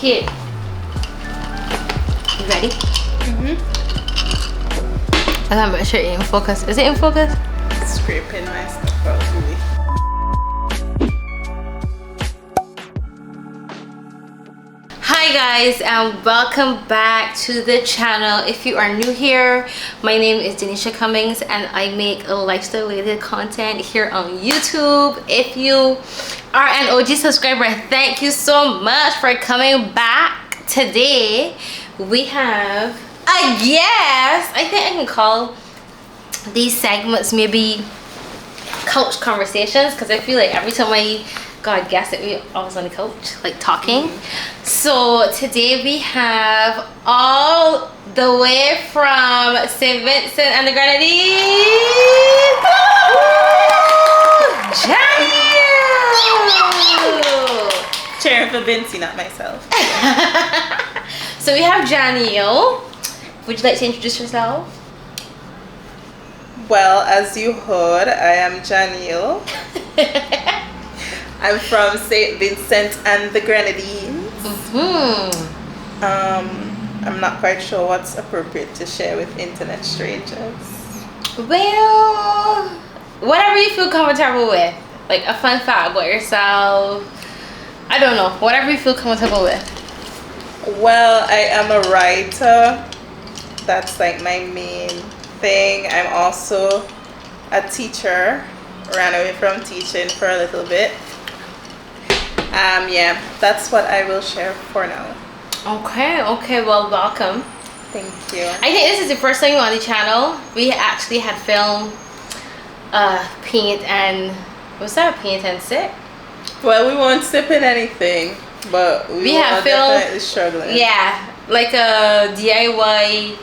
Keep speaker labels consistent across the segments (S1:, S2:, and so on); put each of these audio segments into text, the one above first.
S1: Okay. You ready? I'm not sure it's in focus. Is it in focus?
S2: Scraping my stuff out really.
S1: Hi guys, and welcome back to the channel. If you are new here, my name is daneishacummins and I make lifestyle related content here on YouTube. If you are an OG subscriber, thank you so much for coming back. Today we have a guest. I think I can call these segments maybe couch conversations, because I feel like every time I got a guest that we always on the couch like talking. So today we have all the way from St. Vincent and the Grenadines, Janielle.
S2: Cheering for Vincy, not myself.
S1: So we have Janielle. Would you like to introduce yourself?
S2: Well, as you heard, I am Janielle. I'm from St. Vincent and the Grenadines. I'm not quite sure what's appropriate to share with internet strangers.
S1: Well, whatever you feel comfortable with. Like a fun fact about yourself. I don't know. Whatever you feel comfortable with.
S2: Well, I am a writer. That's like my main thing. I'm also a teacher. Ran away from teaching for a little bit. Yeah, that's what I will share for now.
S1: Okay, well, welcome.
S2: Thank you.
S1: I think this is the first time on the channel. We actually had filmed paint and sip?
S2: Well, we weren't sipping anything, but we
S1: have
S2: were definitely struggling.
S1: Yeah, like a DIY.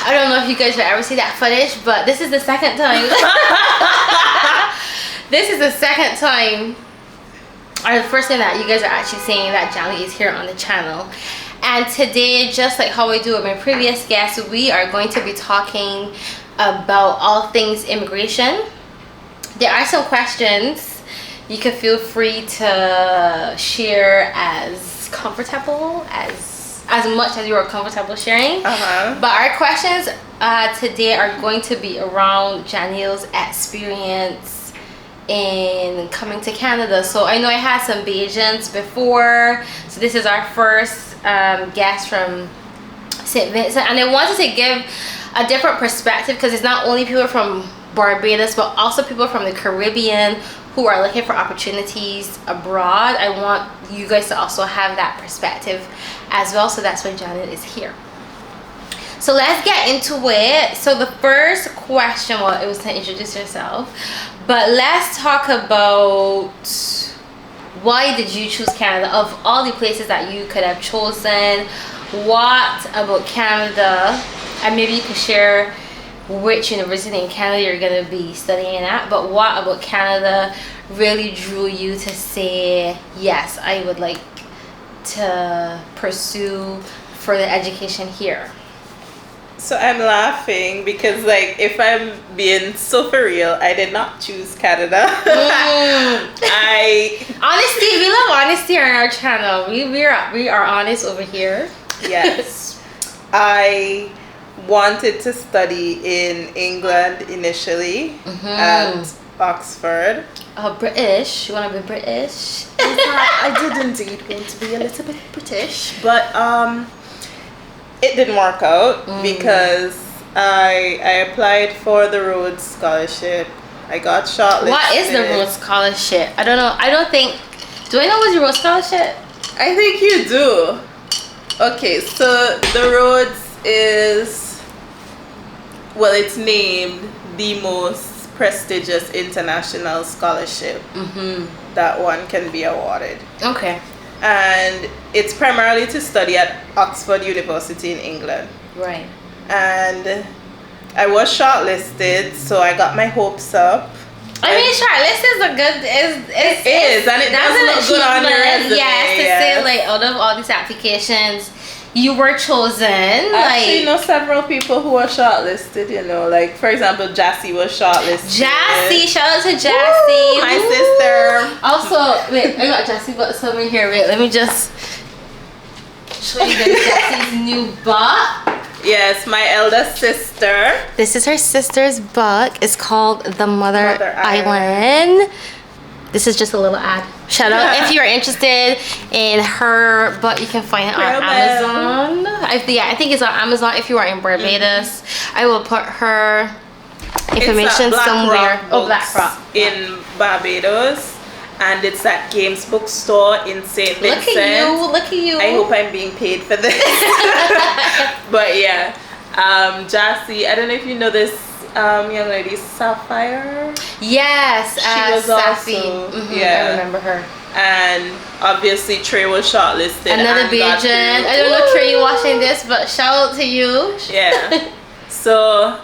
S1: I don't know if you guys will ever see that footage, but this is the second time. This is the second time, or the first time that you guys are actually seeing that Janielle is here on the channel. And today, just like how I do with my previous guests, we are going to be talking about all things immigration. There are some questions you can feel free to share as comfortable as much as you are comfortable sharing. But our questions today are going to be around Janielle's experience in coming to Canada. So I know I had some Bajans before, so this is our first guest from St. Vincent, and I wanted to give a different perspective because it's not only people from Barbados but also people from the Caribbean who are looking for opportunities abroad. I want you guys to also have that perspective as well, so that's why Janielle is here. So let's get into it. So the first question, well, it was to introduce yourself, but let's talk about why did you choose Canada? Of all the places that you could have chosen, what about Canada? And maybe you could share which university in Canada you're going to be studying at, but what about Canada really drew you to say, yes, I would like to pursue further education here?
S2: So I'm laughing because, like, if I'm being so for real, I did not choose Canada.
S1: Honesty, we love honesty on our channel. We are honest over here.
S2: Yes. I wanted to study in England initially at Oxford.
S1: British? You want to be British?
S2: I did indeed want to be a little bit British, but it didn't work out because I applied for the Rhodes Scholarship. I got shortlisted.
S1: What is the Rhodes Scholarship? I don't know. Do I know what's the Rhodes Scholarship?
S2: I think you do. Okay, so the Rhodes is, well, it's named the most prestigious international scholarship that one can be awarded.
S1: Okay.
S2: And it's primarily to study at Oxford University in England.
S1: Right.
S2: And I was shortlisted, so I got my hopes up.
S1: I mean, shortlist is a good. It is, and it does look good on your resume. Yes, to say like out of all these applications, you were chosen.
S2: Actually, you know, several people who were shortlisted, you know, like for example, Jassy was shortlisted.
S1: Jassy, shout out to Jassy.
S2: My sister.
S1: Also, wait, I got Jassy got something here. Wait, let me just show you guys Jesse's new book.
S2: Yes, my elder sister.
S1: This is her sister's book. It's called The Mother Island. This is just a little ad. Shout out if you're interested in her book. You can find it on Amazon. I think it's on Amazon if you are in Barbados. I will put her information somewhere. Black Rock
S2: in Barbados, and it's at Games Bookstore in St. Vincent.
S1: Look at you.
S2: I hope I'm being paid for this. But yeah, Jassy, I don't know if you know this young lady, Sapphire.
S1: Yes,
S2: she was
S1: Safi.
S2: also
S1: I remember her.
S2: And obviously Trey was shortlisted.
S1: Another Bajan. I don't know, Trey, you watching this, but shout out to you.
S2: Yeah. So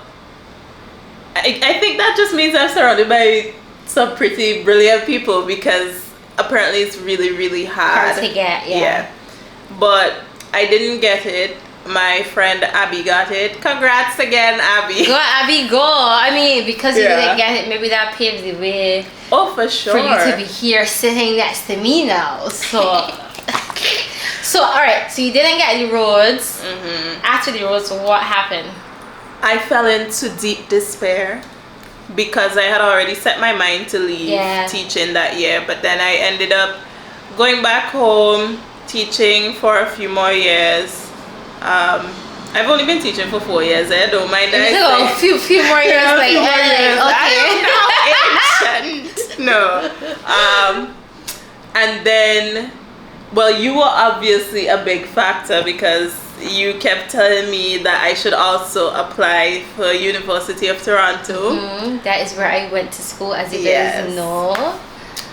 S2: I think that just means I'm surrounded by some pretty brilliant people, because apparently it's really, really hard
S1: to get. Yeah.
S2: But I didn't get it. My friend Abby got it. Congrats again, Abby.
S1: Go, Abby, go. I mean, because you didn't get it, maybe that paves the way.
S2: Oh, for sure.
S1: For you to be here sitting next to me now. So, all right. So you didn't get the roads. After the roads, what happened?
S2: I fell into deep despair, because I had already set my mind to leave teaching that year. But then I ended up going back home, teaching for a few more years. I've only been teaching for 4 years. I don't mind that.
S1: A few more years later.
S2: Okay. No. And then, well, you were obviously a big factor, because you kept telling me that I should also apply for University of Toronto.
S1: That is where I went to school, as you guys know.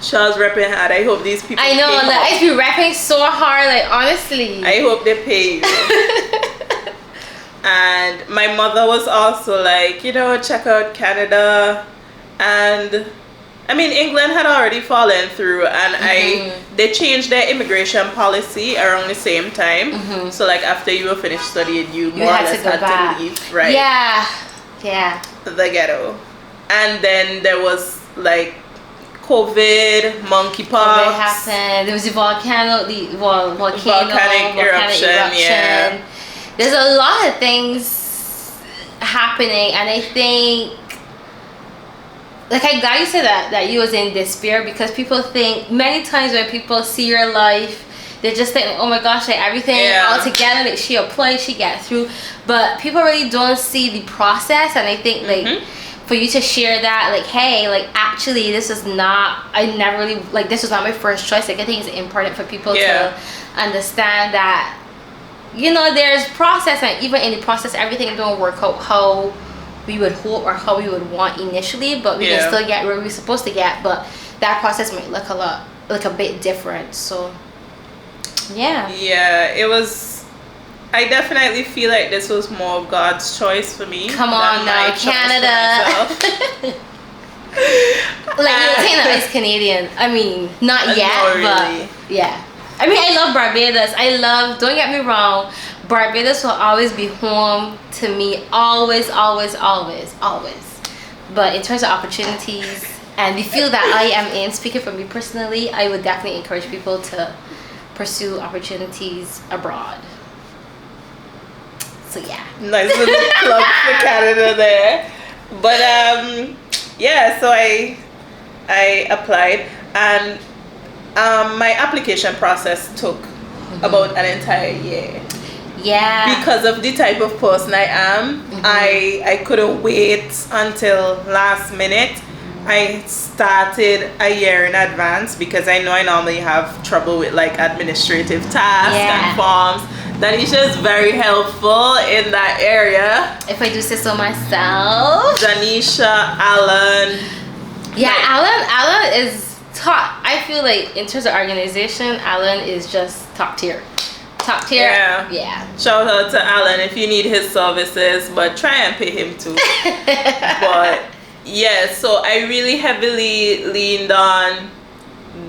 S2: Charles repping hard. I hope these people
S1: I know, like, if you're repping so hard, like, honestly.
S2: I hope they pay you. And my mother was also like, check out Canada. And I mean, England had already fallen through, and they changed their immigration policy around the same time. So like after you were finished studying, you more or less had to leave, right?
S1: Yeah.
S2: The ghetto. And then there was like COVID, monkeypox.
S1: COVID happened. There was the volcanic eruption.
S2: Yeah.
S1: There's a lot of things happening, and I think, like, I'm glad you said that you was in despair, because people think many times when people see your life, they just think, oh my gosh, like everything all together, like she applied, she got through, but people really don't see the process. And I think like for you to share that, like, hey, like actually this is not, I never really, like, this was not my first choice. Like, I think it's important for people to understand that, there's process, and even in the process everything don't work out how we would hope or how we would want initially, but we can still get where we're supposed to get, but that process might look a bit different. So it was, I definitely feel like this was more of God's choice for me. Come on now, Canada. Like, you're saying that as Canadian. I mean, not yet, but yeah. I mean, I love Barbados. Don't get me wrong, Barbados will always be home to me. Always. But in terms of opportunities and the field that I am in, speaking for me personally, I would definitely encourage people to pursue opportunities abroad. So yeah.
S2: Nice little plug for Canada there. But so I applied, and my application process took about an entire year.
S1: Yeah.
S2: Because of the type of person I am, I couldn't wait until last minute. I started a year in advance, because I know I normally have trouble with like administrative tasks and forms. Danisha is very helpful in that area.
S1: If I do say so myself.
S2: Janisha, Alan.
S1: Yeah, Alan is top. I feel like in terms of organization, Alan is just top tier. Yeah.
S2: Shout out to Alan if you need his services, but try and pay him too. But yeah, so I really heavily leaned on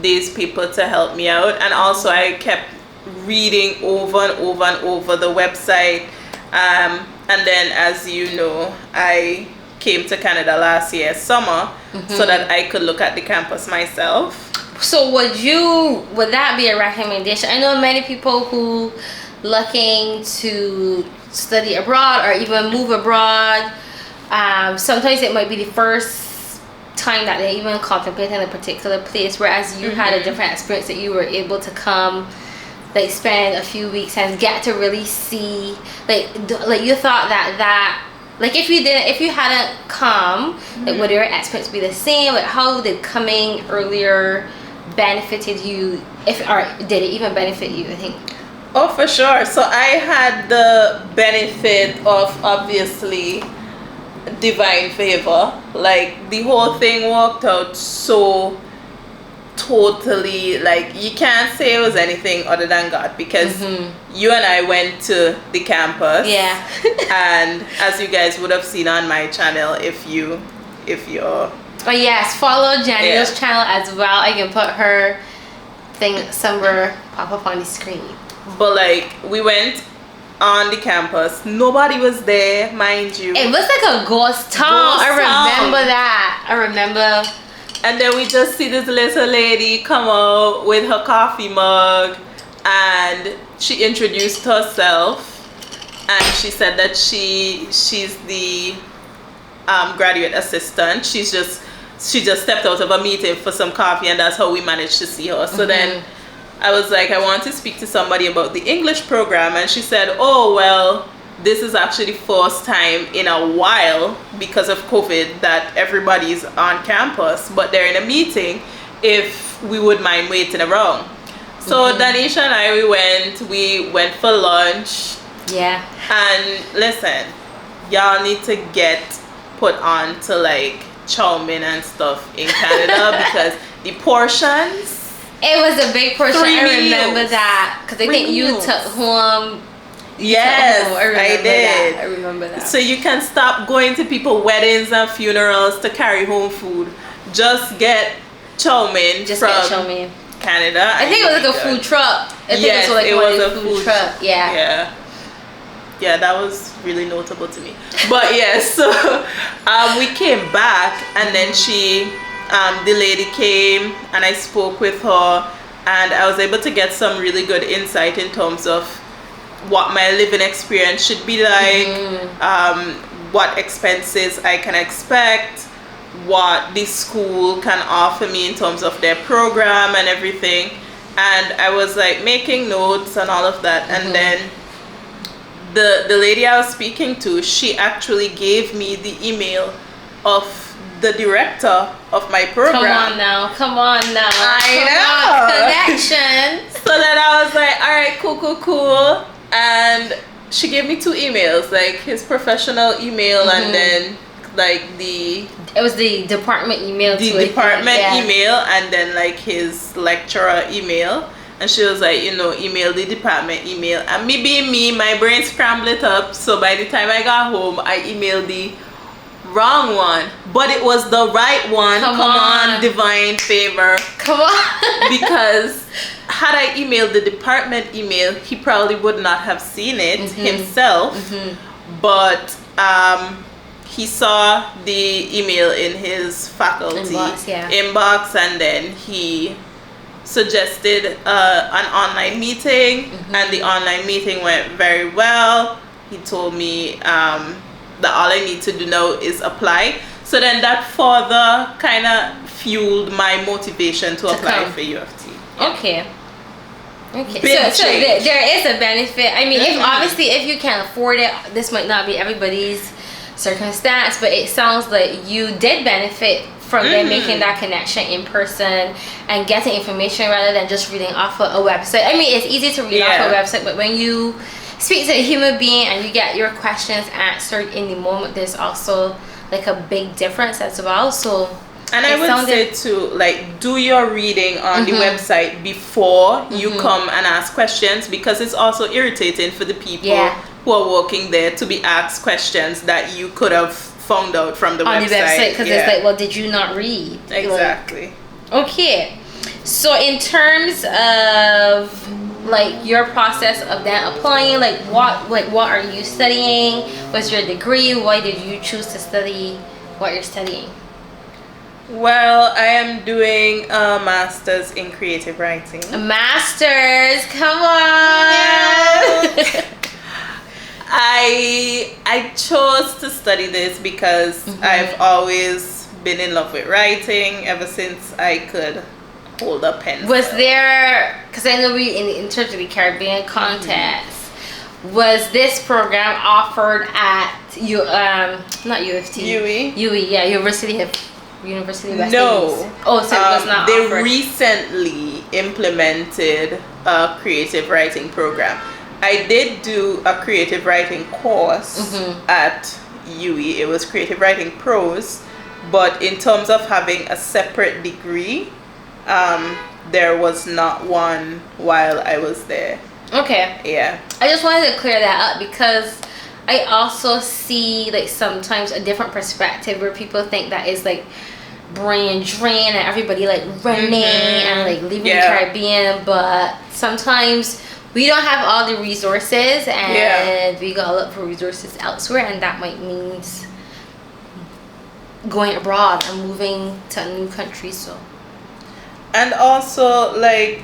S2: these people to help me out, and also I kept reading over and over the website, and then, as you know, I came to Canada last year summer so that I could look at the campus myself.
S1: So would that be a recommendation? I know many people who looking to study abroad or even move abroad, sometimes it might be the first time that they even contemplate in a particular place, whereas you had a different experience that you were able to come, like spend a few weeks and get to really see, like you thought that like if you hadn't come, like would your experience be the same? Like how did coming earlier benefited you, or did it even benefit you? I think.
S2: Oh, for sure. So I had the benefit of obviously divine favor. Like the whole thing worked out so totally, like you can't say it was anything other than God, because you and I went to the campus.
S1: Yeah.
S2: And as you guys would have seen on my channel, if you're
S1: Oh yes, follow Janielle's channel as well. I can put her thing somewhere pop up on the screen.
S2: But like we went on the campus, nobody was there, mind you.
S1: It was like a ghost town. I remember that. I remember.
S2: And then we just see this little lady come out with her coffee mug, and she introduced herself, and she said that she's the graduate assistant. She just stepped out of a meeting for some coffee, and that's how we managed to see her. So then I was like, I want to speak to somebody about the English program, and she said, oh well, this is actually the first time in a while because of COVID that everybody's on campus, but they're in a meeting, if we would mind waiting around. So Danisha and I, we went for lunch.
S1: Yeah.
S2: And listen, y'all need to get put on to like chow mein and stuff in Canada because the portions.
S1: It was a big portion. I remember
S2: meals.
S1: that because I think you took home.
S2: Yes, I did.
S1: I remember that.
S2: So you can stop going to people's weddings and funerals to carry home food. Just get chow mein from Canada.
S1: I think it was like a food truck.
S2: Yes, it was a food truck.
S1: Yeah.
S2: Yeah, that was really notable to me. But yeah, so we came back, and then the lady came, and I spoke with her, and I was able to get some really good insight in terms of what my living experience should be like, what expenses I can expect, what the school can offer me in terms of their program and everything. And I was like making notes and all of that, and then the lady I was speaking to, she actually gave me the email of the director of my program.
S1: Come on now.
S2: I know.
S1: Connections.
S2: So then I was like, all right, cool. And she gave me 2 emails, like his professional email and then like it
S1: was the department email.
S2: Email, and then like his lecturer email. And she was like, email the department email. And me being me, my brain scrambled it up. So by the time I got home, I emailed the wrong one, but it was the right one. Come on, divine favor. Come on. Because had I emailed the department email, he probably would not have seen it himself. But he saw the email in his faculty inbox, and then he suggested an online meeting, and the online meeting went very well. He told me that all I need to do now is apply. So then that further kind of fueled my motivation to apply for U of T. Yeah.
S1: Okay. So there is a benefit. I mean, if you can afford it, this might not be everybody's circumstance, but it sounds like you did benefit from them making that connection in person and getting information rather than just reading off of a website. I mean, it's easy to read off a website, but when you speak to a human being and you get your questions answered in the moment, there's also like a big difference as well. So, and I would say too, like, do your reading on the website before you come and ask questions, because it's also irritating for the people who are working there to be asked questions that you could have found out from the website. Because it's like, well, did you not read?
S2: Exactly.
S1: Okay. So in terms of like your process of then applying, what are you studying? What's your degree? Why did you choose to study what you're studying?
S2: Well, I am doing a master's in creative writing.
S1: A master's, come on!
S2: to study this because I've always been in love with writing ever since I could hold a pen.
S1: Was there, because I know we in terms of the Caribbean contest, was this program offered at not UFT, UE, yeah, University of West Indies? Oh, so it was not
S2: they
S1: offered.
S2: recently implemented a creative writing program. I did do a creative writing course at UE. It was creative writing prose, but in terms of having a separate degree, there was not one while I was there.
S1: Okay.
S2: Yeah.
S1: I just wanted to clear that up because I also see like sometimes a different perspective where people think that is like brain drain and everybody like running and like leaving the Caribbean, but sometimes we don't have all the resources and we gotta look for resources elsewhere, and that might mean going abroad and moving to a new country. So,
S2: and also, like,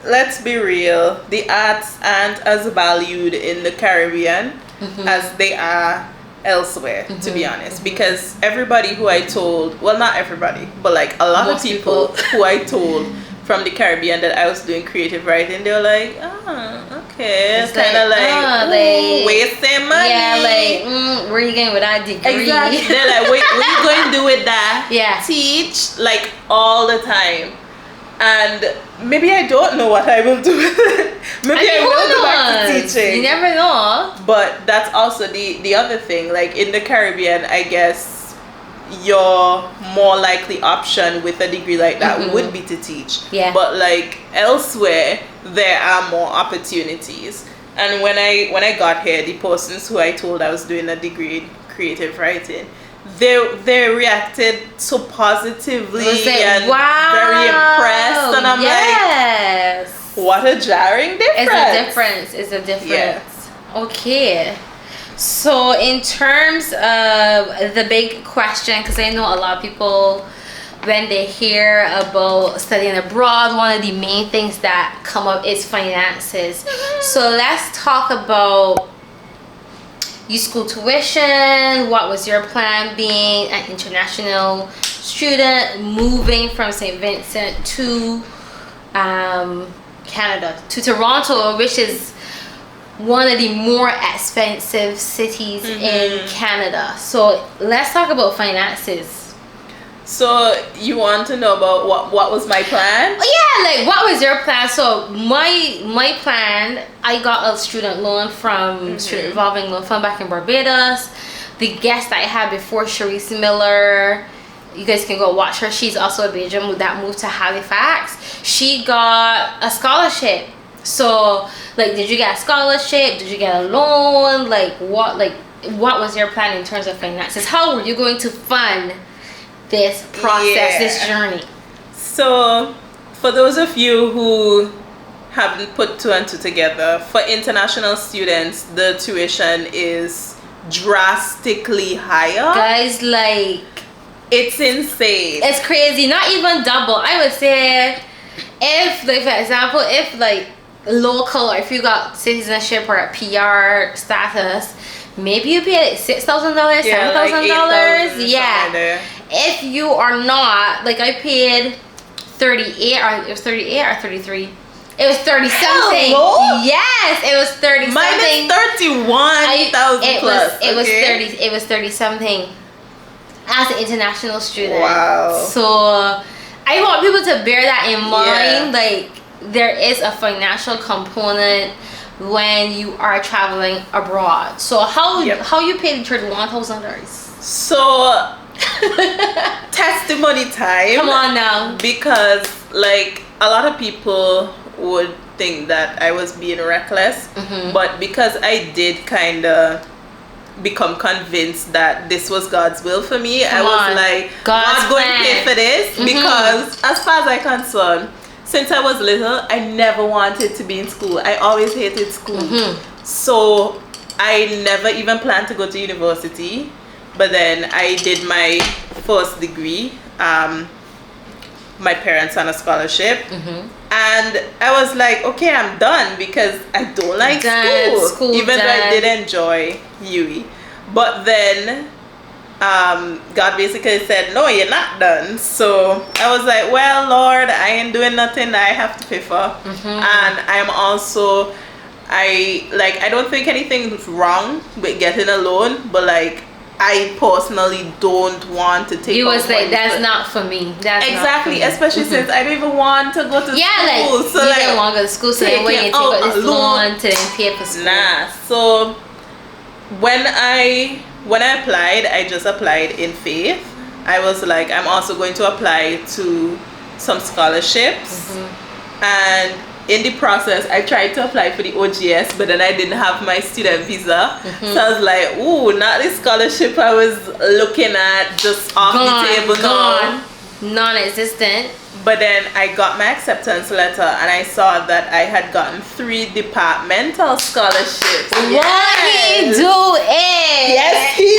S2: let's be real, the arts aren't as valued in the Caribbean as they are elsewhere, to be honest, because everybody who I told, well, not everybody, but like a lot of people who I told from the Caribbean that I was doing creative writing, they were like, okay, it's kind of like wasting money.
S1: Yeah, like, where are you going with that degree?
S2: Exactly. They're like, what are you going to do with that?
S1: Yeah.
S2: Teach, like, all the time. And maybe I don't know what I will do with it. Maybe I will go back to teaching.
S1: You never know.
S2: But that's also the other thing. Like, in the Caribbean, I guess your more likely option with a degree like that would be to teach.
S1: Yeah.
S2: But like elsewhere, there are more opportunities. And when I got here, the persons who I told I was doing a degree in creative writing, they reacted so positively and very impressed, and I'm like, what a jarring difference.
S1: It's a difference. Yes. Okay. So in terms of the big question, because I know a lot of people, when they hear about studying abroad, one of the main things that come up is finances. So let's talk about your school tuition. What was your plan being an international student moving from St. Vincent to Canada, to Toronto, which is one of the more expensive cities in Canada. So let's talk about finances.
S2: So you want to know about what was my plan?
S1: Yeah, like what was your plan? So my plan, I got a student loan from Student Revolving Loan Fund back in Barbados. The guest I had before, Sharice Miller, you guys can go watch her. She's also a Belgian that moved to Halifax. She got a scholarship. So like, did you get a scholarship? Did you get a loan? Like what was your plan in terms of finances? How were you going to fund this process, this journey?
S2: So for those of you who haven't put two and two together, for international students, the tuition is drastically higher.
S1: Guys, like,
S2: it's insane.
S1: It's crazy. Not even double. I would say if, like, for example, if like local, or if you got citizenship or a PR status, maybe you pay like $6,000, $7,000. Yeah. If you are not, like, I paid 38, or it was 38 or 33. It was 30 something.
S2: Hello?
S1: Yes, it was 30 something.
S2: Mine is 31,000 plus.
S1: It was 30 something as an international student.
S2: Wow.
S1: So I want people to bear that in mind. Like, there is a financial component when you are traveling abroad. So how you paid $31,000?
S2: So testimony time.
S1: Come on now.
S2: Because like a lot of people would think that I was being reckless, but because I did kind of become convinced that this was God's will for me, I was like, God's going to pay for this, because as far as I'm concerned, since I was little, I never wanted to be in school. I always hated school. So I never even planned to go to university. But then I did my first degree. My parents on a scholarship. And I was like, okay, I'm done, because I don't like school. Even though I did enjoy UE. But then God basically said, no, you're not done. So I was like, well, Lord, I ain't doing nothing that I have to pay for. And I'm also, I don't think anything's wrong with getting a loan, but like, I personally don't want to take.
S1: You was like, that's not for me. That's
S2: exactly,
S1: not for me.
S2: especially since I don't even want to go to school.
S1: Like,
S2: so
S1: you
S2: like,
S1: didn't want to go to school, so then when you take out this loan to then pay for school.
S2: Nah. So when I applied, I just applied in faith. I was like, I'm also going to apply to some scholarships, and in the process, I tried to apply for the OGS, but then I didn't have my student visa. So I was like, ooh, not the scholarship I was looking at, just off the table now.
S1: Non-existent.
S2: But then I got my acceptance letter, and I saw that I had gotten 3 departmental scholarships.
S1: Won't he do it?
S2: Yes, he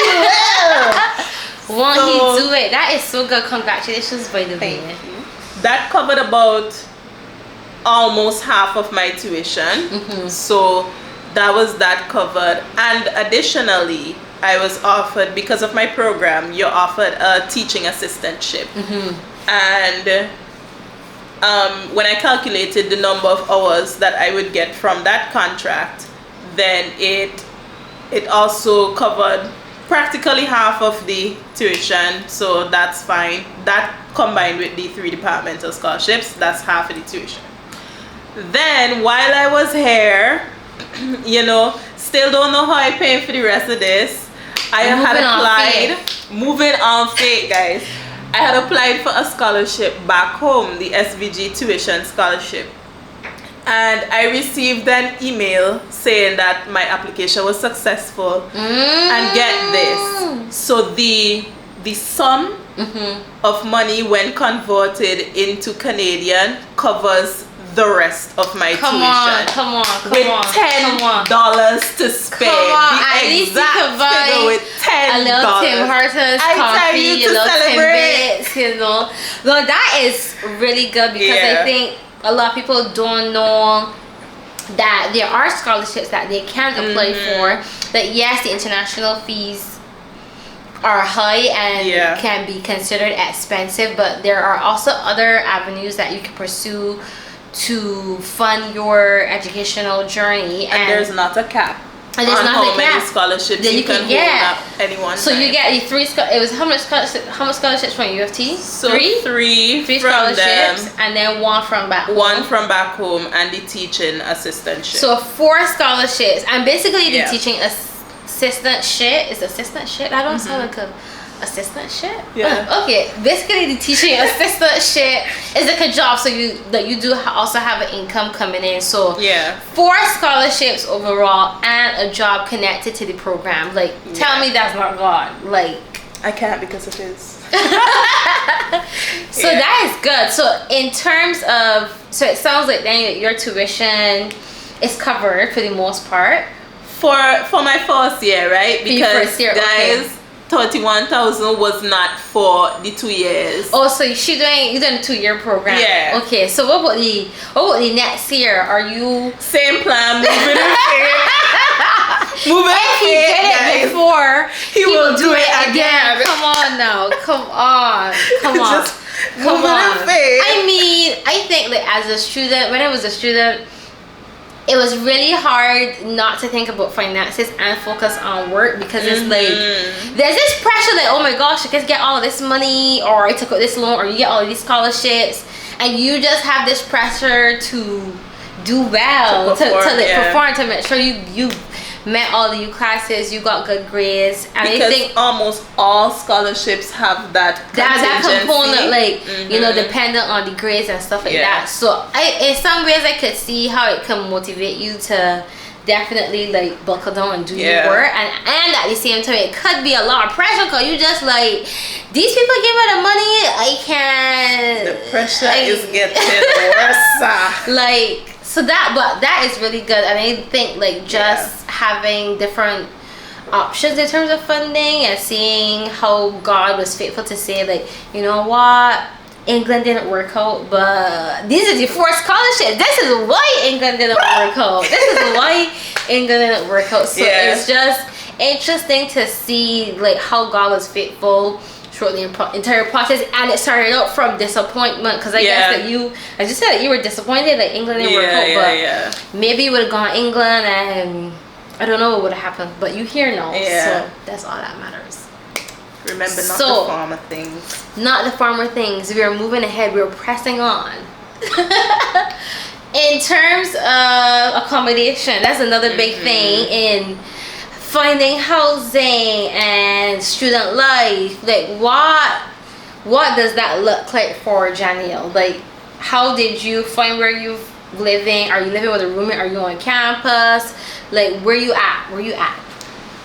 S2: will.
S1: Won't he do it? That is so good. Congratulations, by the way.
S2: Thank you. That covered about almost half of my tuition. So that was that covered. And additionally, I was offered, because of my program, you're offered a teaching assistantship. And when I calculated the number of hours that I would get from that contract, then it also covered practically half of the tuition, so that's fine. That combined with the 3 departmental scholarships, that's half of the tuition. Then while I was here, you know, still don't know how I pay for the rest of this. I had applied, moving on faith, guys. I had applied for a scholarship back home, the SVG tuition scholarship. And I received an email saying that my application was successful. And get this. So the sum of money when converted into Canadian covers the rest of my tuition.
S1: Come on.
S2: With $10 to spend.
S1: Come on,
S2: the
S1: at least you could buy
S2: with $10.
S1: a little Tim Hortons coffee, a little Timbits, you know. Well, that is really good, because I think a lot of people don't know that there are scholarships that they can apply for. That yes, the international fees are high and can be considered expensive, but there are also other avenues that you can pursue to fund your educational journey,
S2: and there's not a cap.
S1: And there's not
S2: how many scholarships you can get at any one
S1: so
S2: time.
S1: You get the 3 it was how much scholarships from UFT?
S2: So
S1: 3
S2: from
S1: scholarships,
S2: them,
S1: and then 1 from back home.
S2: 1 from back home, and the teaching assistantship.
S1: So 4 scholarships, and basically the teaching assistantship is assistantship. I don't sound like a assistantship. Okay, basically the teaching assistantship is like a job, so you do also have an income coming in. So 4 scholarships overall and a job connected to the program. Like, tell me that's not God. Like,
S2: I can't, because it is.
S1: So that is good. So in terms of, so it sounds like then your tuition is covered for the most part
S2: for my first year, right? Because
S1: first year,
S2: guys, 31,000 was not for the 2 years.
S1: Oh, so you're doing a 2-year program.
S2: Yeah.
S1: Okay. So what about the next year? Are you
S2: same plan? Moving in faith. Moving in
S1: faith. He did it before.
S2: He will do it again.
S1: Come on now. Come on. Come on.
S2: Come on.
S1: I mean, I think like as a student, when I was a student, it was really hard not to think about finances and focus on work, because it's like there's this pressure that, oh my gosh, I can get all of this money, or I took out this loan, or you get all of these scholarships, and you just have this pressure to do well, to perform, to make sure you met all of your classes, you got good grades. And
S2: because
S1: I think
S2: almost all scholarships have that
S1: component, like you know, dependent on the grades and stuff like that. So in some ways I could see how it can motivate you to definitely like buckle down and do your work, and at the same time it could be a lot of pressure, because you just like, these people give me the money, I can't.
S2: The pressure is getting worse.
S1: Like, so that is really good. And I think like just having different options in terms of funding, and seeing how God was faithful to say, like, you know what, England didn't work out, but these are the 4 scholarships. This is why England didn't work out. This is why England didn't work out. So it's just, interesting to see like how God was faithful throughout the entire process, and it started out from disappointment, because I guess that you, as you said, you were disappointed that England didn't work out, but maybe you would have gone England and I don't know what would have happened, but you here now, so that's all that matters.
S2: Remember, not the farmer things. Not
S1: the farmer things. We are moving ahead. We are pressing on. In terms of accommodation, that's another big thing in finding housing and student life. Like, what does that look like for Janielle? Like, how did you find where you're living? Are you living with a roommate? Are you on campus? Like, where you at?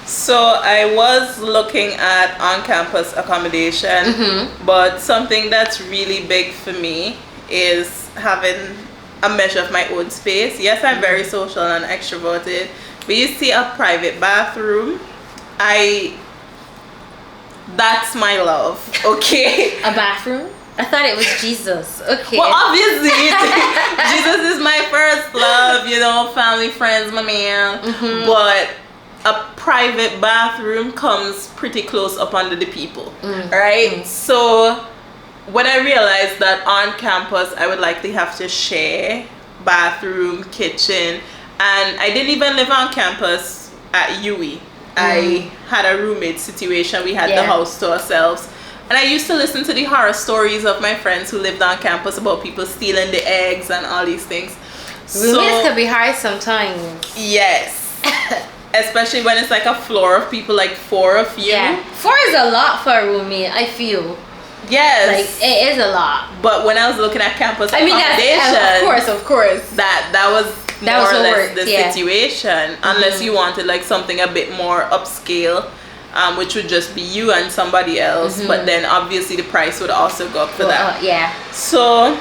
S2: So I was looking at on-campus accommodation, but something that's really big for me is having a measure of my own space. Yes, I'm very social and extroverted, but you see a private bathroom, that's my love, okay?
S1: A bathroom? I thought it was Jesus. Okay.
S2: Well, obviously, Jesus is my first love, you know, family, friends, my man. But a private bathroom comes pretty close up under the people, right? So when I realized that on campus, I would likely have to share bathroom, kitchen, and I didn't even live on campus at UE. I had a roommate situation. We had the house to ourselves. And I used to listen to the horror stories of my friends who lived on campus about people stealing the eggs and all these things.
S1: Roommates can be hard sometimes.
S2: Yes. Especially when it's like a floor of people, like 4 of you.
S1: Yeah. 4 is a lot for a roommate, I feel.
S2: Yes.
S1: Like, it is a lot.
S2: But when I was looking at campus accommodation,
S1: of course.
S2: That was more or less the situation. Unless you wanted like something a bit more upscale. Which would just be you and somebody else, but then obviously the price would also go up for that. So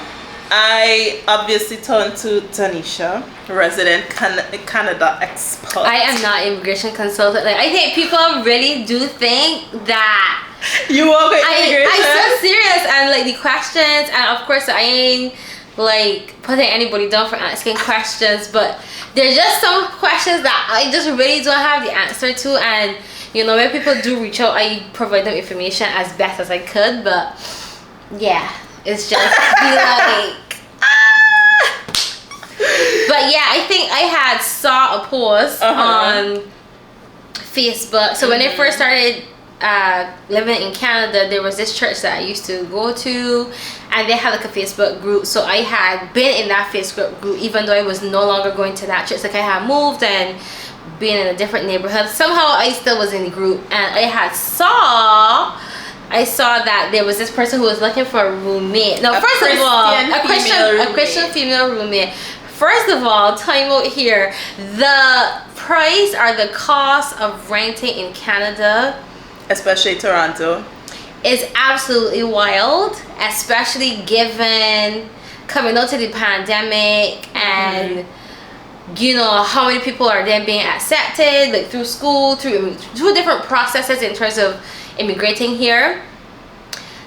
S2: I obviously turned to Tanisha, resident Canada expert.
S1: I am not immigration consultant. Like, I think people really do think that
S2: you work with immigration.
S1: I'm so serious, and like the questions, and of course I ain't like putting anybody down for asking questions, but there's just some questions that I just really don't have the answer to, and you know, when people do reach out, I provide them information as best as I could, but yeah, it's just be like, But yeah, I think I had saw a post on Facebook. So when I first started living in Canada, there was this church that I used to go to, and they had like a Facebook group. So I had been in that Facebook group, even though I was no longer going to that church. Like, I had moved and being in a different neighborhood, somehow I still was in the group, and I saw that there was this person who was looking for a roommate. Now, first of all, a Christian female roommate. First of all, time out here, the price or the cost of renting in Canada,
S2: especially Toronto,
S1: is absolutely wild, especially given coming out to the pandemic and you know how many people are then being accepted, like through school, through different processes in terms of immigrating here.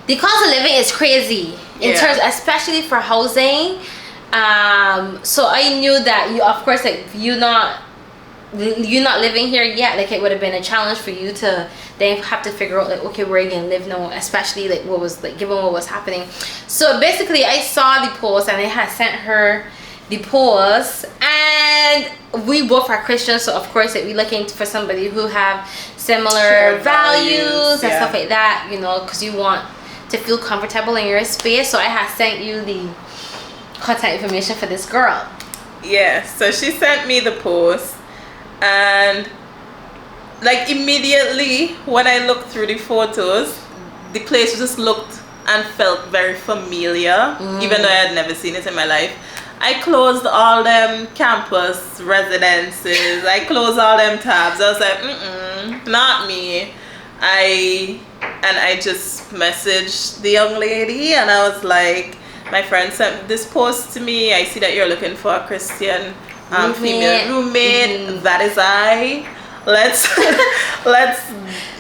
S1: The cost of living is crazy in terms, especially for housing. So I knew that you, of course, like you're not living here yet, like it would have been a challenge for you to then have to figure out like, okay, where are you gonna live now, especially like what was like given what was happening. So basically I saw the post and I had sent her the post, and we both are Christians, so of course like, we're looking for somebody who have similar values and stuff like that, you know, because you want to feel comfortable in your space. So I had sent you the contact information for this girl.
S2: Yeah, so she sent me the post, and like immediately when I looked through the photos, the place just looked and felt very familiar, even though I had never seen it in my life. I closed all them campus residences. I closed all them tabs. I was like, not me. I just messaged the young lady, and I was like, my friend sent this post to me. I see that you're looking for a Christian female roommate. That is I. Let's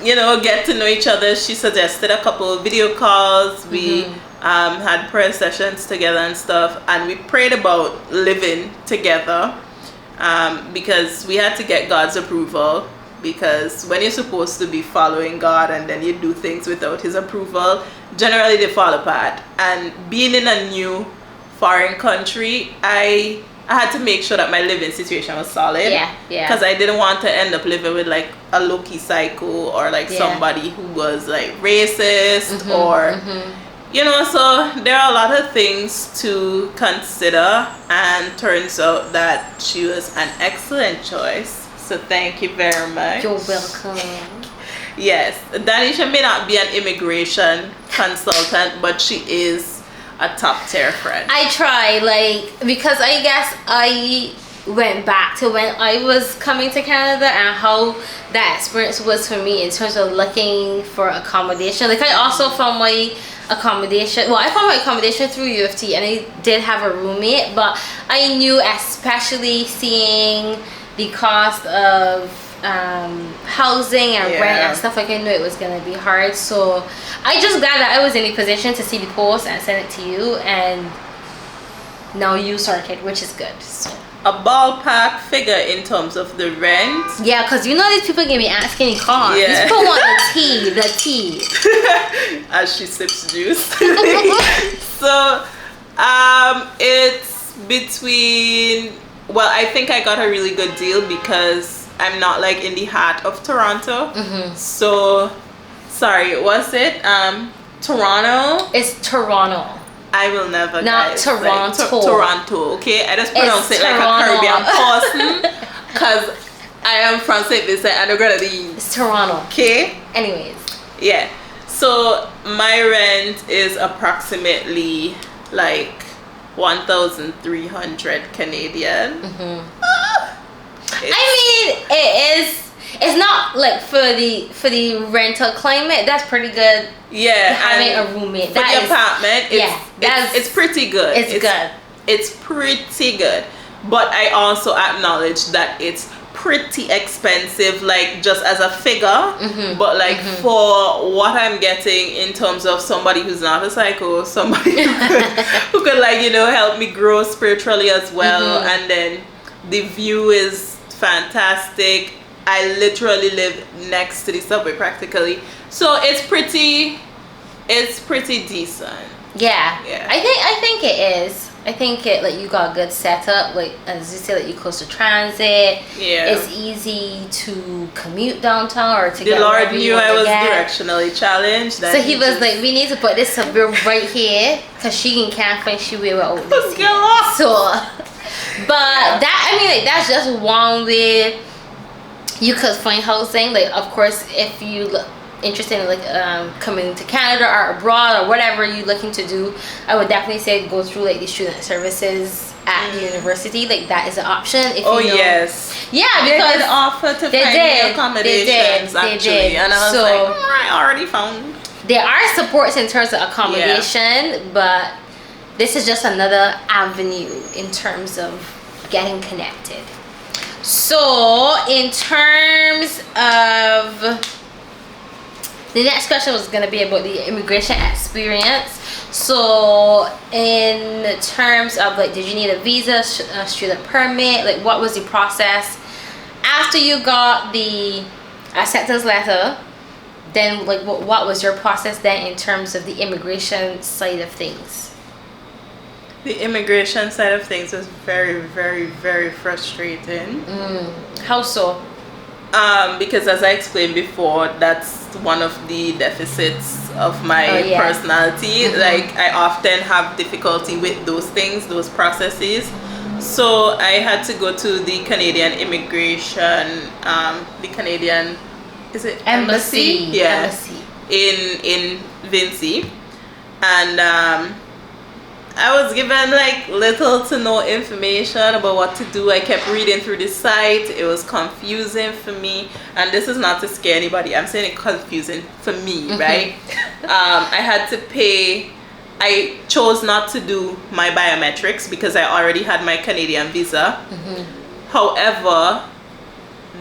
S2: you know, get to know each other. She suggested a couple of video calls. We had prayer sessions together and stuff, and we prayed about living together because we had to get God's approval, because when you're supposed to be following God and then you do things without his approval, generally they fall apart. And being in a new foreign country, I had to make sure that my living situation was solid.
S1: Yeah.
S2: Because I didn't want to end up living with like a low-key psycho or like somebody who was like racist or you know, so there are a lot of things to consider, and turns out that she was an excellent choice. So thank you very much.
S1: You're welcome.
S2: Yes, Danisha may not be an immigration consultant, but she is a top tier friend.
S1: I try, like, because I guess I went back to when I was coming to Canada and how that experience was for me in terms of looking for accommodation. Like, I also found my accommodation, well, I found my accommodation through U of T, and I did have a roommate, but I knew, especially seeing the cost of housing and rent and stuff, like, I knew it was gonna be hard. So I just glad that I was in a position to see the post and send it to you, and now you sorted, which is good. So
S2: a ballpark figure in terms of the rent.
S1: Yeah, because you know these people give me asking me cars. These people want the tea.
S2: As she sips juice. So it's between, well, I think I got a really good deal because I'm not like in the heart of Toronto. So sorry, was it Toronto?
S1: It's Toronto.
S2: I will never,
S1: not
S2: guys.
S1: Toronto.
S2: Like, Toronto, okay? I just pronounce it like a Caribbean person because I am from St. Vincent and the Grenadines.
S1: It's Toronto.
S2: Okay?
S1: Anyways.
S2: Yeah. So my rent is approximately like 1,300 Canadian.
S1: I mean, it is. It's not like for the rental climate. That's pretty good.
S2: Yeah,
S1: having a roommate.
S2: For the apartment, it's pretty good.
S1: It's good.
S2: It's pretty good. But I also acknowledge that it's pretty expensive, like just as a figure. But like for what I'm getting in terms of somebody who's not a psycho, somebody who could like, you know, help me grow spiritually as well. And then the view is fantastic. I literally live next to the subway practically, so it's pretty decent.
S1: Yeah. I think it is. I think it, like, you got a good setup, like as you say, like you're close to transit. It's easy to commute downtown or to get. The Lord knew I was
S2: directionally challenged.
S1: So he was like, we need to put this subway right here because she can't find she will out this. So, but that, I mean, like, that's just one way you could find housing. Like, of course, if you look interested in like coming to Canada or abroad or whatever you're looking to do, I would definitely say go through like the student services at the university. Like, that is an option. If
S2: yes.
S1: Yeah, because
S2: they did offer to find me accommodations actually, and I was like, I already found.
S1: There are supports in terms of accommodation, but this is just another avenue in terms of getting connected. So, in terms of the next question was going to be about the immigration experience. So, in terms of like, did you need a visa, a student permit? Like, what was the process after you got the acceptance letter? Then, like, what was your process then in terms of the immigration side of things?
S2: The immigration side of things was very, very, very frustrating.
S1: How so?
S2: Because as I explained before, that's one of the deficits of my personality. Like, I often have difficulty with those things, those processes. So I had to go to the Canadian immigration, the Canadian, is it embassy? Yeah, embassy. in Vincy, and I was given like little to no information about what to do. I kept reading through the site. It was confusing for me, and this is not to scare anybody. I'm saying it's confusing for me, right? I had to pay. I chose not to do my biometrics because I already had my Canadian visa. However,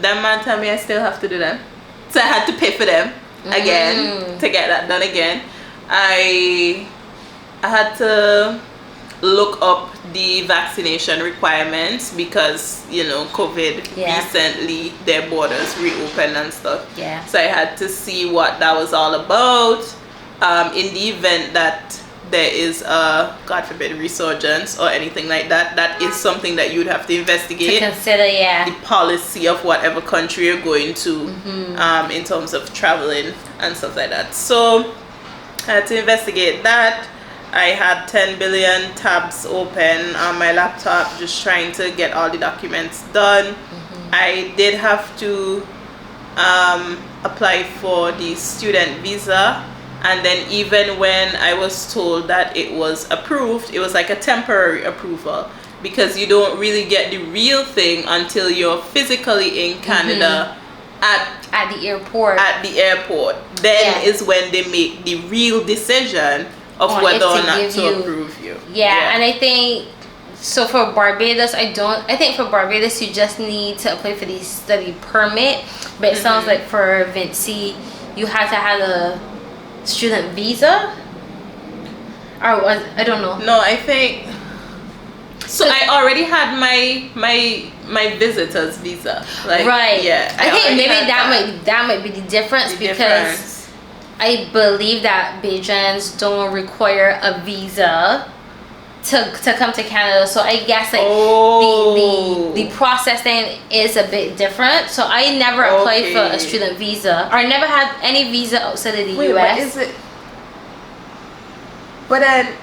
S2: that man told me I still have to do them, so I had to pay for them again to get that done again. I had to look up the vaccination requirements because COVID recently their borders reopened and stuff.
S1: Yeah.
S2: So I had to see what that was all about. In the event that there is a, God forbid, resurgence or anything like that, that is something that you'd have to investigate.
S1: To consider,
S2: the policy of whatever country you're going to, in terms of traveling and stuff like that. So I had to investigate that. I had 10 billion tabs open on my laptop, just trying to get all the documents done. I did have to apply for the student visa. And then even when I was told that it was approved, it was like a temporary approval because you don't really get the real thing until you're physically in Canada
S1: at the airport.
S2: Then is when they make the real decision of whether or not to approve you.
S1: Yeah, and I think so for Barbados, I think for Barbados you just need to apply for the study permit, but it sounds like for Vincy you have to have a student visa, or was I don't know.
S2: No, I think so. I already had my visitor's visa.
S1: Right.
S2: Yeah.
S1: I think maybe that might be the difference because I believe that Bajans don't require a visa to come to Canada. So I guess the process then is a bit different. So I never applied for a student visa, or I never had any visa outside of the US.
S2: But is it? But then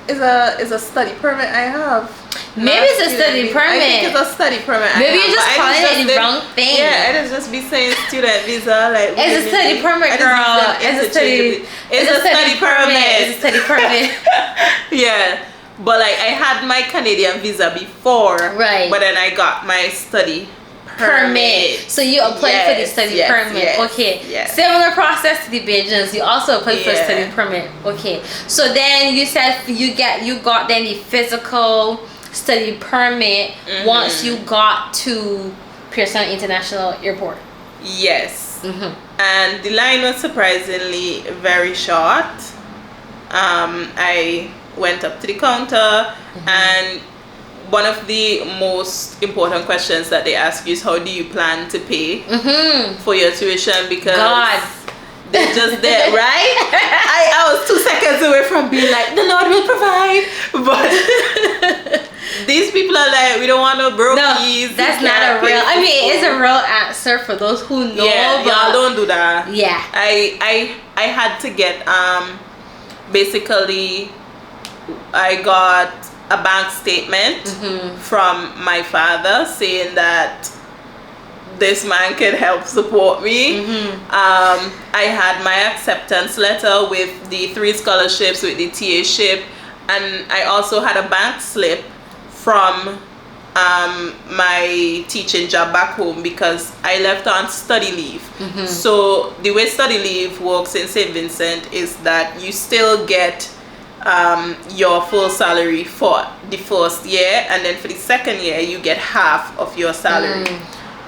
S2: is a study permit I have.
S1: Maybe it's a study permit.
S2: I think it's a study permit.
S1: Maybe you're just calling it the wrong thing.
S2: Yeah, it is just be saying student visa like.
S1: It's a study permit, girl. It's a study permit.
S2: Yeah. But like I had my Canadian visa before,
S1: right?
S2: But then I got my study permit.
S1: So you applied for the study permit. Okay.
S2: Yes.
S1: Similar process to the Bajans. You also applied for a study permit. Okay. So then you said you got then the physical study permit once you got to Pearson International Airport.
S2: Yes. And the line was surprisingly very short. I went up to the counter and one of the most important questions that they ask you is how do you plan to pay for your tuition, because they're just there, right? I was 2 seconds away from being like, the Lord will provide, but these people are like, we don't want no brokies.
S1: No, that's not a real. I mean, it is a real answer for those who know.
S2: Yeah,
S1: but
S2: y'all don't do that.
S1: Yeah,
S2: I had to get basically. I got a bank statement from my father saying that this man could help support me. I had my acceptance letter with the 3 scholarships, with the TA ship, and I also had a bank slip from my teaching job back home because I left on study leave. So the way study leave works in St. Vincent is that you still get your full salary for the first year, and then for the second year you get half of your salary.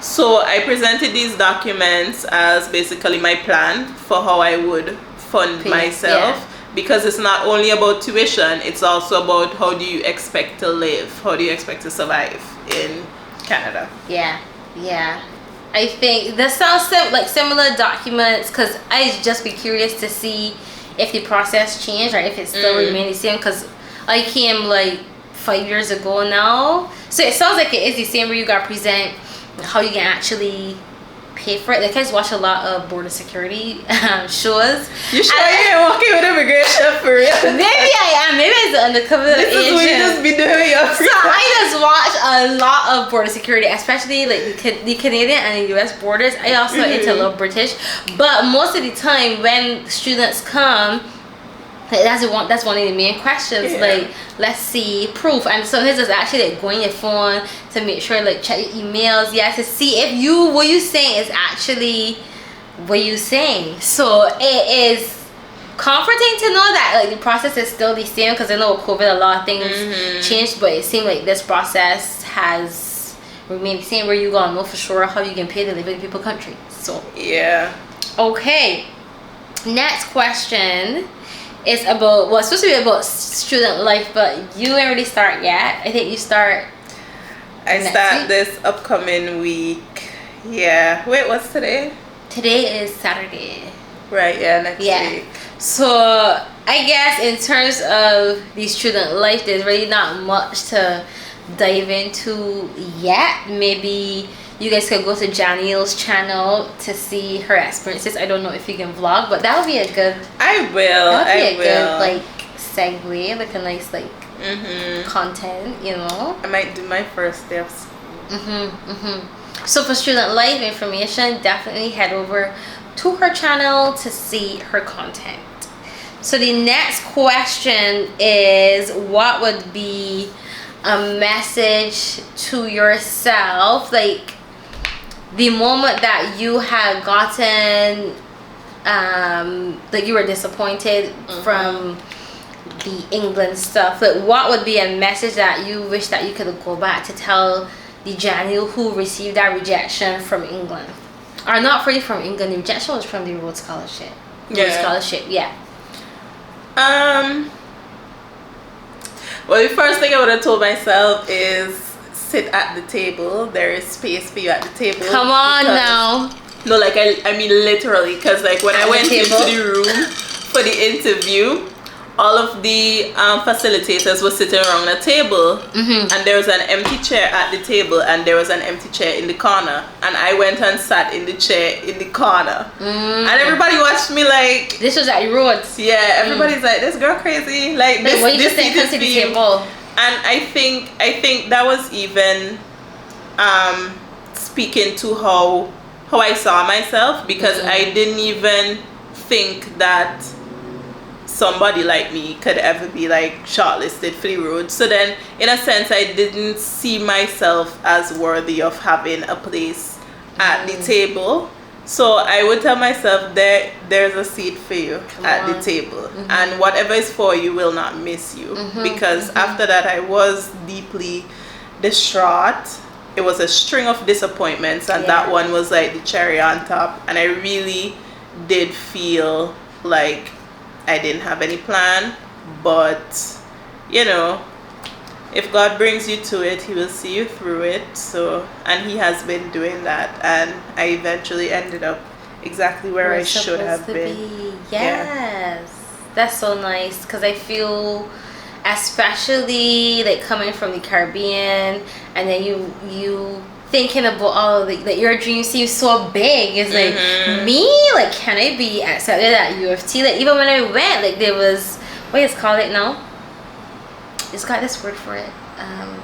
S2: So I presented these documents as basically my plan for how I would fund myself, because it's not only about tuition, it's also about how do you expect to live, how do you expect to survive in Canada. I think that sounds like similar documents, because I'd just be curious to see if the process changed or if it still remained the same, because I came like 5 years ago now, so it sounds like it is the same where you got to present how you can actually pay for it. Like I just watch a lot of border security shows. You sure you ain't walking with immigration for real? Maybe I am. Maybe it's undercover agent. This is what you just be doing your free time. I just watch a lot of border security, especially like the Canadian and the US borders. I also into a little British, but most of the time when students come, that's one of the main questions. Like, let's see proof, and sometimes it's actually like go on your phone to make sure, like check your emails, to see if what you saying is actually what you saying. So it is comforting to know that like the process is still the same, because I know with COVID a lot of things changed, but it seemed like this process has remained the same, where you gotta know for sure how you can pay to live in people country. So okay, next question
S1: It's about, well, it's supposed to be about student life, but you ain't really start yet. I think you start.
S2: I start this upcoming week. Yeah. Wait, what's today?
S1: Today is Saturday.
S2: Right, yeah, next week.
S1: So I guess in terms of the student life, there's really not much to dive into yet. Maybe you guys could go to Janielle's channel to see her experiences. I don't know if you can vlog, but that would be a good.
S2: I will.
S1: That would be a good like segue, like a nice like content, you know.
S2: I might do my first day of school.
S1: So for student life information, definitely head over to her channel to see her content. So the next question is, what would be a message to yourself, like the moment that you had gotten like you were disappointed from the England stuff, like what would be a message that you wish that you could go back to tell the Janielle who received that rejection from England? Or not really from England, the rejection was from the Rhodes Scholarship.
S2: Well, the first thing I would have told myself is sit at the table. There is space for you at the table.
S1: Come on now.
S2: No, like I mean literally, because like when I went into the room for the interview, all of the facilitators were sitting around the table, and there was an empty chair at the table, and there was an empty chair in the corner, and I went and sat in the chair in the corner, and everybody watched me like.
S1: This was at Rhodes.
S2: Yeah, everybody's like, this girl crazy, like this.
S1: Why you
S2: this
S1: just didn't come to the table?
S2: And I think that was even speaking to how I saw myself, because I didn't even think that somebody like me could ever be like shortlisted for the Rhodes. So then in a sense I didn't see myself as worthy of having a place at the table. So I would tell myself there's a seat for you at the table, and whatever is for you will not miss you, because after that I was deeply distraught. It was a string of disappointments, and that one was like the cherry on top, and I really did feel like I didn't have any plan. But you know, if God brings you to it, he will see you through it. So, and he has been doing that, and I eventually ended up exactly where I should have been.
S1: Yes, that's so nice, because I feel, especially like coming from the Caribbean, and then you thinking about that your dream seems so big. It's like me, like, can I be accepted at U of T? Like even when I went, like there was, what is called it now? It's got this word for it. I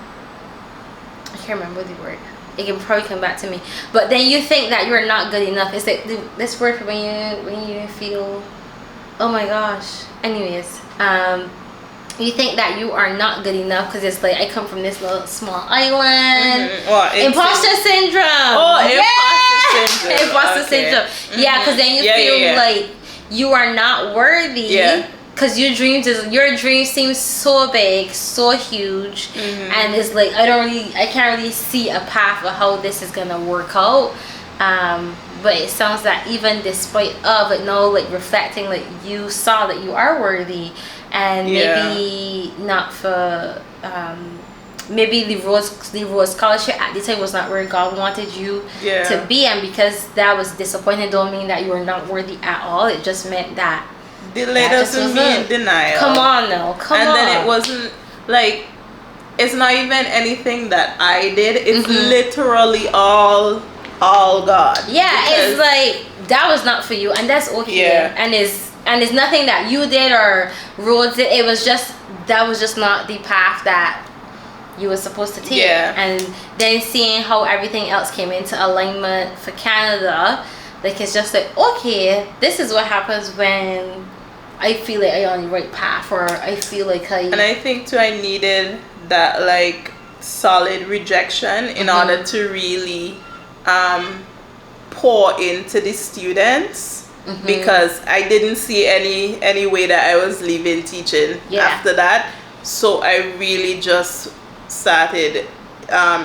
S1: can't remember the word. It can probably come back to me. But then you think that you're not good enough. It's like this word for when you feel, oh my gosh. Anyways, you think that you are not good enough because it's like, I come from this little small island. Imposter syndrome. Imposter syndrome. Yeah, because then you feel like you are not worthy. Because your dream seems so big, so huge, and it's like I can't really see a path of how this is gonna work out. But it sounds like even despite of it, like reflecting, like you saw that you are worthy, and maybe not for maybe the Rhodes Scholarship at the time was not where God wanted you to be, and because that was disappointing, don't mean that you were not worthy at all. It just meant that.
S2: Delay doesn't mean denial.
S1: Come on now, come on.
S2: And then it wasn't like, it's not even anything that I did. It's literally all God. Yeah,
S1: it's like that was not for you, and that's okay. And it's nothing that you did or Rhodes did. It was just that was just not the path that you were supposed to take. And then seeing how everything else came into alignment for Canada, like it's just like, okay, this is what happens when I feel like I'm on the right path, or I feel like And
S2: I think too, I needed that like solid rejection in order to really pour into the students, because I didn't see any way that I was leaving teaching after that. So I really just started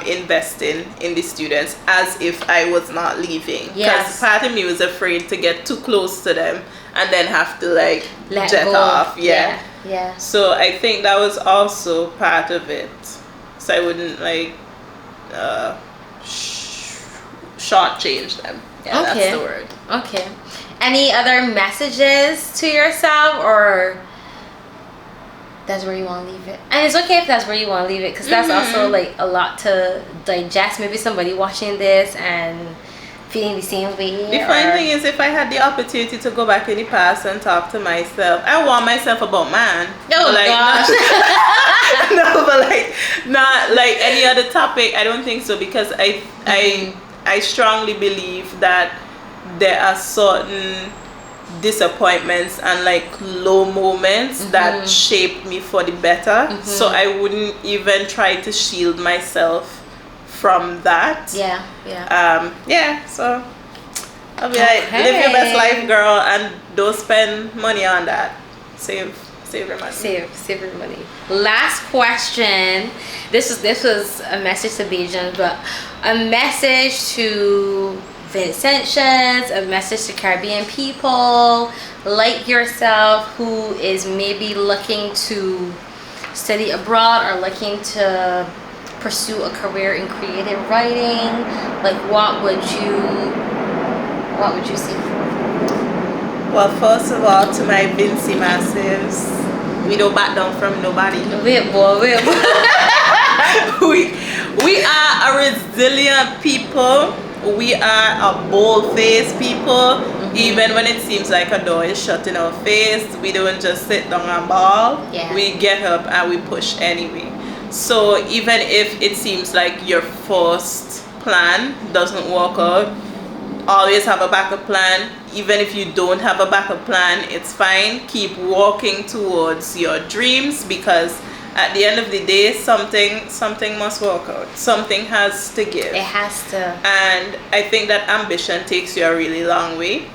S2: investing in the students as if I was not leaving, because part of me was afraid to get too close to them and then have to like
S1: Let
S2: jet
S1: go.
S2: off.
S1: Yeah.
S2: So I think that was also part of it. So I wouldn't like shortchange them. Yeah,
S1: Okay.
S2: that's the word.
S1: Okay. Any other messages to yourself, or that's where you want to leave it? And it's okay if that's where you want to leave it, because that's also like a lot to digest. Maybe somebody watching this and feeling the same way.
S2: The funny thing is, if I had the opportunity to go back in the past and talk to myself, I want myself about man.
S1: Oh
S2: like,
S1: gosh.
S2: No, but like not like any other topic. I don't think so, because I strongly believe that there are certain disappointments and like low moments that shaped me for the better. So I wouldn't even try to shield myself from that. So I'll be like, live your best life, girl, and don't spend money on that. Save your money.
S1: Save your money. Last question. This was a message to Bijan, but a message to Vincentians, a message to Caribbean people like yourself who is maybe looking to study abroad or looking to pursue a career in creative writing. Like, what would you say?
S2: Well, first of all, to my Vincy massives, we don't back down from nobody.
S1: Wait, boy.
S2: we are a resilient people. We are a bold-faced people. Even when it seems like a door is shut in our face, we don't just sit down and bawl. We get up and we push anyway. So even if it seems like your first plan doesn't work out, always have a backup plan. Even if you don't have a backup plan, it's fine. Keep walking towards your dreams, because at the end of the day, something must work out. Something has to give.
S1: It has to.
S2: And I think that ambition takes you a really long way.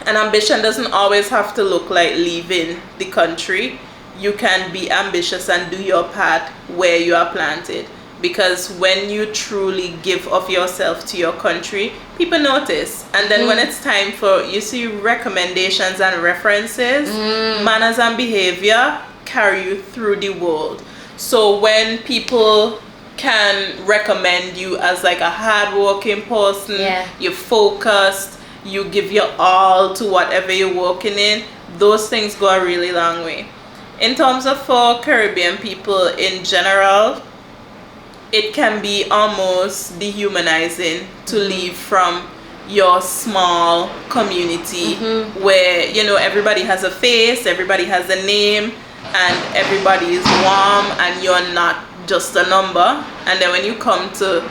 S2: And ambition doesn't always have to look like leaving the country. You can be ambitious and do your part where you are planted. Because when you truly give of yourself to your country, people notice. And then when it's time for, you see, recommendations and references, manners and behavior carry you through the world. So when people can recommend you as like a hardworking person, you're focused, you give your all to whatever you're working in, those things go a really long way. In terms of for Caribbean people in general, it can be almost dehumanizing to leave from your small community where, you know, everybody has a face, everybody has a name, and everybody is warm, and you're not just a number. And then when you come to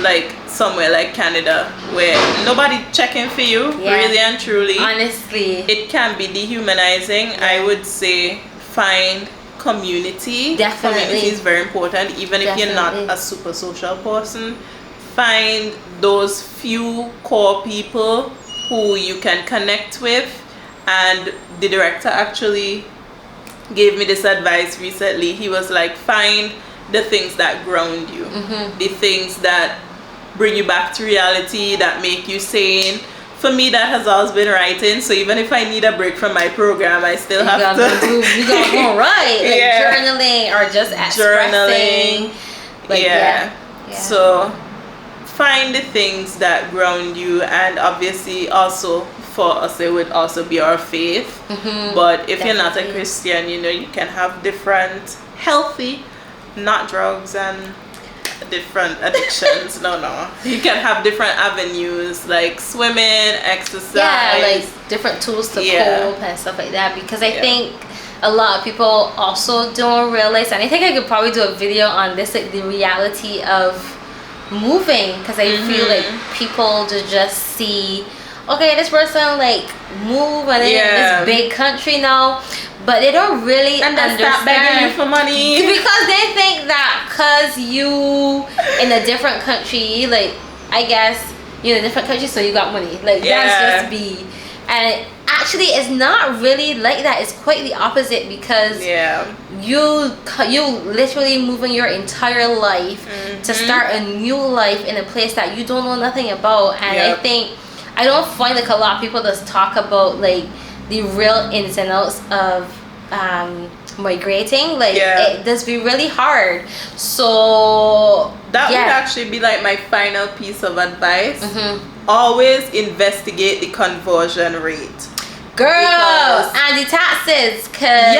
S2: like somewhere like Canada where nobody checking for you, really and truly,
S1: honestly,
S2: it can be dehumanizing. I would say find community. Community is very important. Even if you're not a super social person, find those few core people who you can connect with. And the director actually gave me this advice recently. He was like, find the things that ground you, the things that bring you back to reality, that make you sane. For me, that has always been writing. So even if I need a break from my program, I still have to.
S1: You gotta go write, like journaling or just expressing. Like,
S2: So find the things that ground you, and obviously also for us it would also be our faith. But if you're not a Christian, you know, you can have different healthy, not drugs and different addictions. no you can have different avenues like swimming, exercise,
S1: like different tools to cope and stuff like that, because I think a lot of people also don't realize, and I think I could probably do a video on this, like the reality of moving, because I feel like people just see, okay, this person like move and in this big country now, but they don't really understand.
S2: Stop begging you for money,
S1: because they think that because you in a different country, like I guess you're in a different country, so you got money. Like that's just be, and actually it's not really like that. It's quite the opposite, because you literally moving your entire life to start a new life in a place that you don't know nothing about. And I think I don't find like a lot of people just talk about like the real ins and outs of migrating, like it does be really hard. So
S2: that would actually be like my final piece of advice. Always investigate the conversion rate,
S1: girl, and the taxes, cause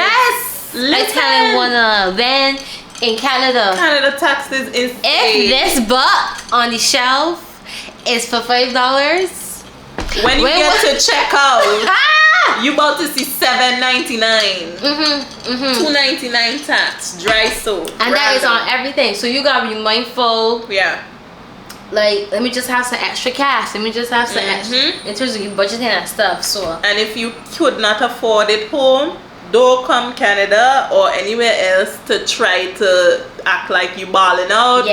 S1: I tell one then in Canada
S2: taxes is
S1: if this butt on the shelf is for $5,
S2: when you get to check out you about to see $7.99, $2.99 tax, dry soap,
S1: and that is on everything. So you gotta be mindful. Like, let me just have some extra cash. Let me just have some extra in terms of you budgeting and stuff. So,
S2: and if you could not afford it home, don't come Canada or anywhere else to try to act like you balling out.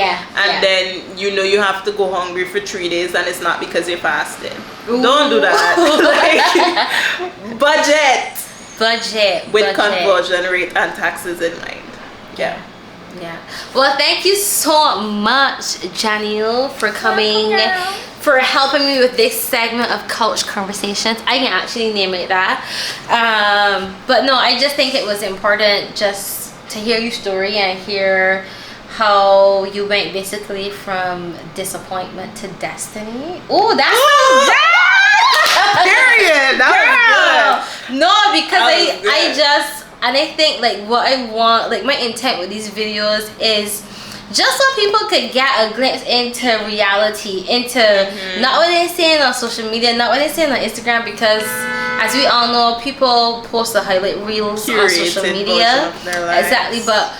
S2: Then you have to go hungry for 3 days, and it's not because you're fasting. Don't do that. Like, budget with conversion rate and taxes in mind.
S1: Well, thank you so much, Janielle, for coming, for helping me with this segment of Couch Conversations. I can actually name it that. But no, I just think it was important just to hear your story and hear how you went basically from disappointment to destiny. Oh, that's
S2: period. That was good.
S1: No, because I think like what I want, like my intent with these videos is just so people could get a glimpse into reality, into not what they're saying on social media, not what they're saying on Instagram, because as we all know, people post the highlight reels on social media. Exactly, but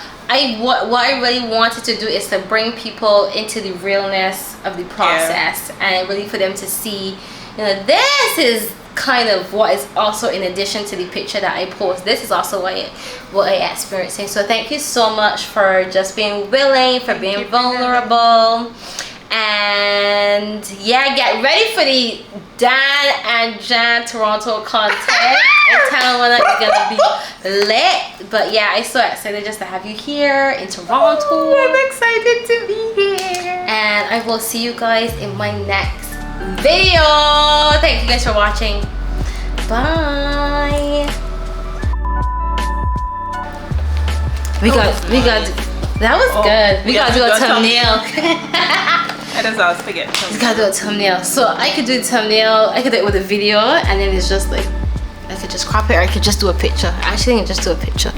S1: what I really wanted to do is to bring people into the realness of the process, and really for them to see, this is kind of what is also in addition to the picture that I post. This is also what I experiencing. So thank you so much for just being willing, for being vulnerable, and get ready for the Dan and Jan Toronto content. I'm telling you that you're gonna be lit. But I'm so excited just to have you here in Toronto.
S2: I'm excited to be here,
S1: and I will see you guys in my next video. Thank you guys for watching. Bye. We got that was good. We gotta do a thumbnail.
S2: That is all spaghetti.
S1: We gotta do a thumbnail. So I could do a thumbnail, I could do it with a video, and then it's just like I could just crop it, or I could just do a picture. Actually I can just do a picture.